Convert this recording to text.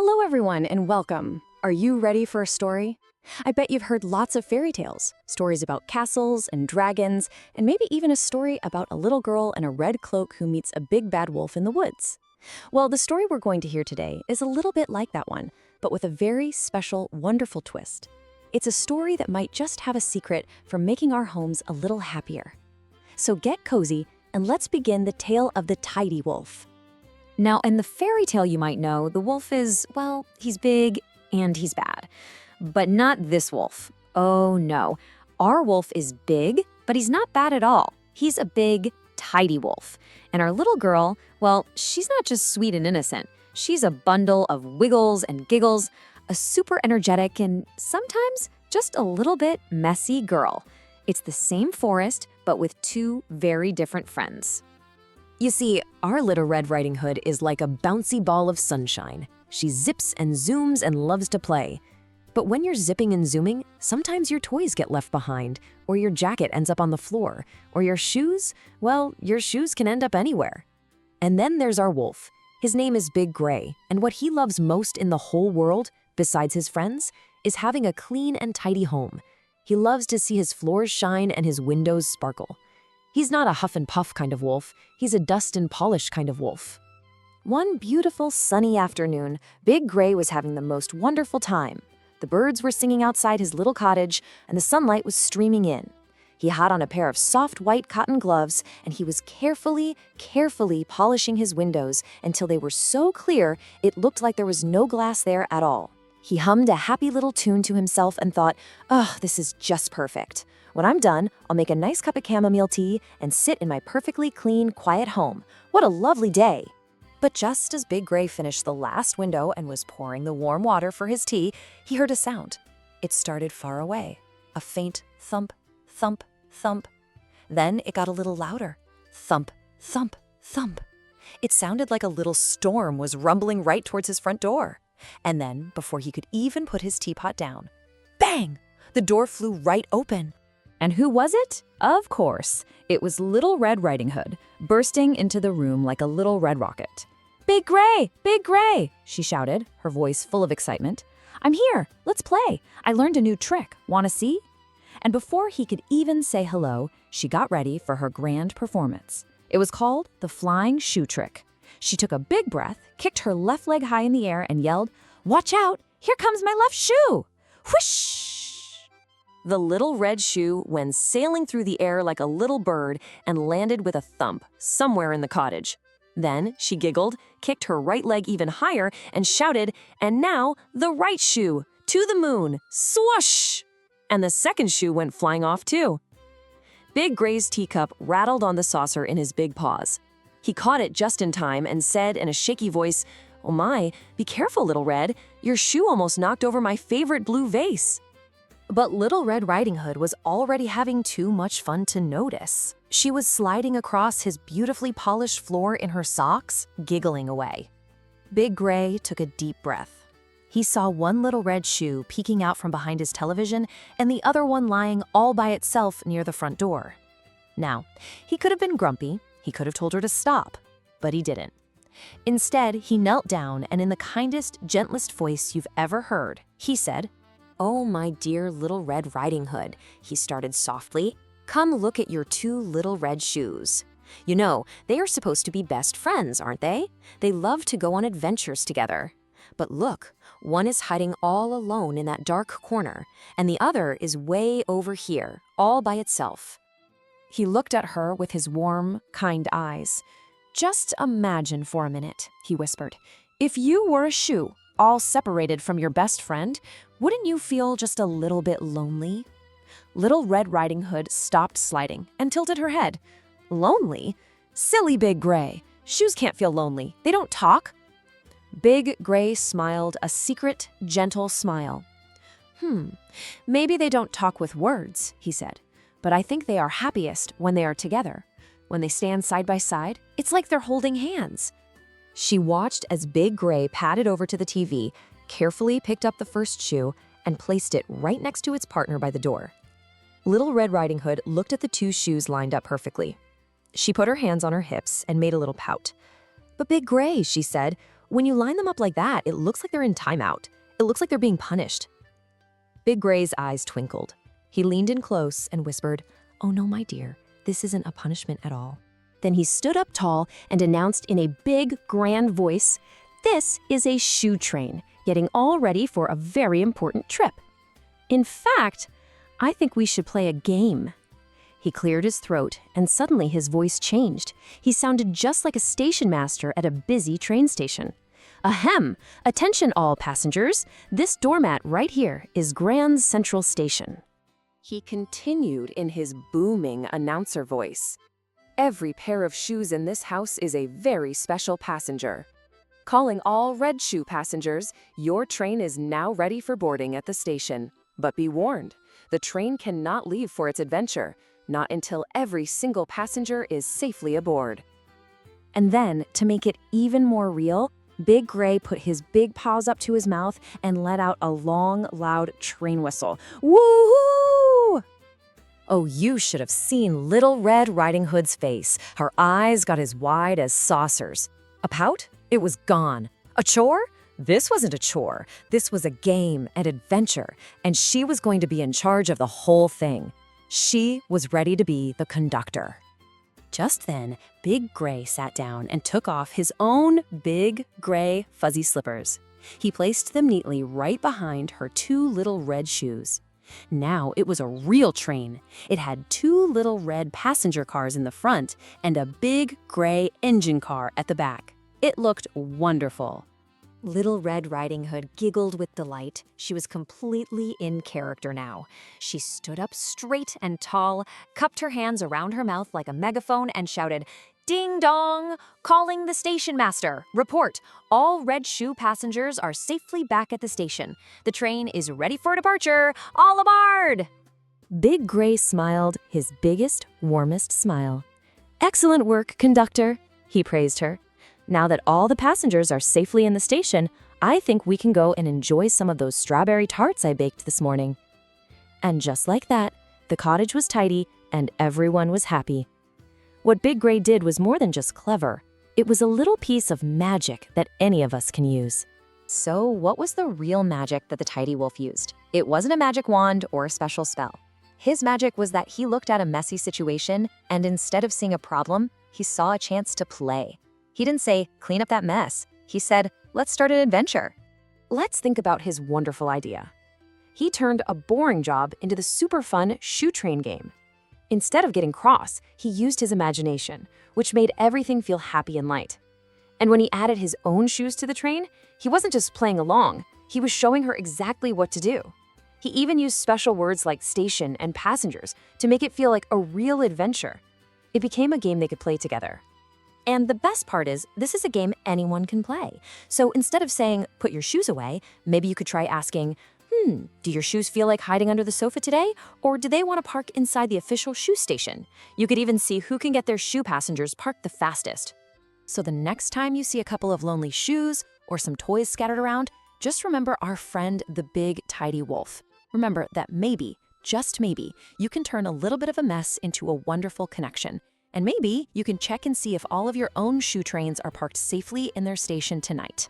Hello, everyone, and welcome. Are you ready for a story? I bet you've heard lots of fairy tales, stories about castles and dragons, and maybe even a story about a little girl in a red cloak who meets a big bad wolf in the woods. Well, the story we're going to hear today is a little bit like that one, but with a very special, wonderful twist. It's a story that might just have a secret for making our homes a little happier. So get cozy, and let's begin the tale of the tidy wolf. Now, in the fairy tale you might know, the wolf is, well, he's big and he's bad. But not this wolf. Oh no. Our wolf is big, but he's not bad at all. He's a big, tidy wolf. And our little girl, well, she's not just sweet and innocent. She's a bundle of wiggles and giggles, a super energetic and sometimes just a little bit messy girl. It's the same forest, but with two very different friends. You see, our little Red Riding Hood is like a bouncy ball of sunshine. She zips and zooms and loves to play. But when you're zipping and zooming, sometimes your toys get left behind, or your jacket ends up on the floor, or your shoes, well, your shoes can end up anywhere. And then there's our wolf. His name is Big Gray, and what he loves most in the whole world, besides his friends, is having a clean and tidy home. He loves to see his floors shine and his windows sparkle. He's not a huff and puff kind of wolf, he's a dust and polish kind of wolf. One beautiful sunny afternoon, Big Gray was having the most wonderful time. The birds were singing outside his little cottage, and the sunlight was streaming in. He had on a pair of soft white cotton gloves, and he was carefully polishing his windows until they were so clear it looked like there was no glass there at all. He hummed a happy little tune to himself and thought, "Oh, this is just perfect. When I'm done, I'll make a nice cup of chamomile tea and sit in my perfectly clean, quiet home. What a lovely day." But just as Big Gray finished the last window and was pouring the warm water for his tea, he heard a sound. It started far away, a faint thump, thump, thump. Then it got a little louder, thump, thump, thump. It sounded like a little storm was rumbling right towards his front door. And then, before he could even put his teapot down, bang! The door flew right open. And who was it? Of course, it was Little Red Riding Hood, bursting into the room like a little red rocket. "Big Gray! Big Gray!" she shouted, her voice full of excitement. "I'm here! Let's play! I learned a new trick. Wanna see?" And before he could even say hello, she got ready for her grand performance. It was called the Flying Shoe Trick. She took a big breath, kicked her left leg high in the air, and yelled, "Watch out! Here comes my left shoe! Whoosh!" The little red shoe went sailing through the air like a little bird and landed with a thump somewhere in the cottage. Then she giggled, kicked her right leg even higher, and shouted, "And now, the right shoe! To the moon! Swoosh!" And the second shoe went flying off too. Big Gray's teacup rattled on the saucer in his big paws. He caught it just in time and said in a shaky voice, "Oh my, be careful, Little Red. Your shoe almost knocked over my favorite blue vase." But Little Red Riding Hood was already having too much fun to notice. She was sliding across his beautifully polished floor in her socks, giggling away. Big Gray took a deep breath. He saw one little red shoe peeking out from behind his television and the other one lying all by itself near the front door. Now, he could have been grumpy, he could have told her to stop, but he didn't. Instead, he knelt down and in the kindest, gentlest voice you've ever heard, he said, "Oh, my dear Little Red Riding Hood," he started softly, "come look at your two little red shoes. You know, they are supposed to be best friends, aren't they? They love to go on adventures together. But look, one is hiding all alone in that dark corner, and the other is way over here, all by itself." He looked at her with his warm, kind eyes. "Just imagine for a minute," he whispered, "if you were a shoe, all separated from your best friend, wouldn't you feel just a little bit lonely?" Little Red Riding Hood stopped sliding and tilted her head. "Lonely? Silly Big Gray. Shoes can't feel lonely. They don't talk." Big Gray smiled a secret, gentle smile. Maybe they don't talk with words," he said, "but I think they are happiest when they are together. When they stand side by side, it's like they're holding hands." She watched as Big Gray padded over to the TV, carefully picked up the first shoe, and placed it right next to its partner by the door. Little Red Riding Hood looked at the two shoes lined up perfectly. She put her hands on her hips and made a little pout. "But Big Gray," she said, When you line them up like that, it looks like they're in timeout. It looks like they're being punished. Big Gray's eyes twinkled. He leaned in close and whispered, "Oh no, my dear, this isn't a punishment at all." Then he stood up tall and announced in a big, grand voice, "This is a shoe train, getting all ready for a very important trip. In fact, I think we should play a game." He cleared his throat, and suddenly his voice changed. He sounded just like a station master at a busy train station. "Ahem! Attention all passengers! This doormat right here is Grand Central Station." He continued in his booming announcer voice. "Every pair of shoes in this house is a very special passenger. Calling all red shoe passengers, your train is now ready for boarding at the station. But be warned, the train cannot leave for its adventure, not until every single passenger is safely aboard." And then, to make it even more real, Big Gray put his big paws up to his mouth and let out a long, loud train whistle. Woo-hoo! Oh, you should have seen Little Red Riding Hood's face. Her eyes got as wide as saucers. A pout? It was gone. A chore? This wasn't a chore. This was a game, an adventure, and she was going to be in charge of the whole thing. She was ready to be the conductor. Just then, Big Gray sat down and took off his own big, gray, fuzzy slippers. He placed them neatly right behind her two little red shoes. Now it was a real train. It had two little red passenger cars in the front and a big, gray engine car at the back. It looked wonderful. Little Red Riding Hood giggled with delight. She was completely in character now. She stood up straight and tall, cupped her hands around her mouth like a megaphone, and shouted, "Ding dong! Calling the station master! Report! All red shoe passengers are safely back at the station. The train is ready for departure! All aboard!" Big Gray smiled his biggest, warmest smile. "Excellent work, conductor," he praised her. "Now that all the passengers are safely in the station, I think we can go and enjoy some of those strawberry tarts I baked this morning." And just like that, the cottage was tidy and everyone was happy. What Big Gray did was more than just clever. It was a little piece of magic that any of us can use. So what was the real magic that the Tidy Wolf used? It wasn't a magic wand or a special spell. His magic was that he looked at a messy situation and instead of seeing a problem, he saw a chance to play. He didn't say, "Clean up that mess." He said, "Let's start an adventure." Let's think about his wonderful idea. He turned a boring job into the super fun shoe train game. Instead of getting cross, he used his imagination, which made everything feel happy and light. And when he added his own shoes to the train, he wasn't just playing along, he was showing her exactly what to do. He even used special words like station and passengers to make it feel like a real adventure. It became a game they could play together. And the best part is, this is a game anyone can play. So instead of saying, "Put your shoes away," maybe you could try asking, "Do your shoes feel like hiding under the sofa today? Or do they want to park inside the official shoe station?" You could even see who can get their shoe passengers parked the fastest. So the next time you see a couple of lonely shoes or some toys scattered around, just remember our friend, the big tidy wolf. Remember that maybe, just maybe, you can turn a little bit of a mess into a wonderful connection. And maybe you can check and see if all of your own shoe trains are parked safely in their station tonight.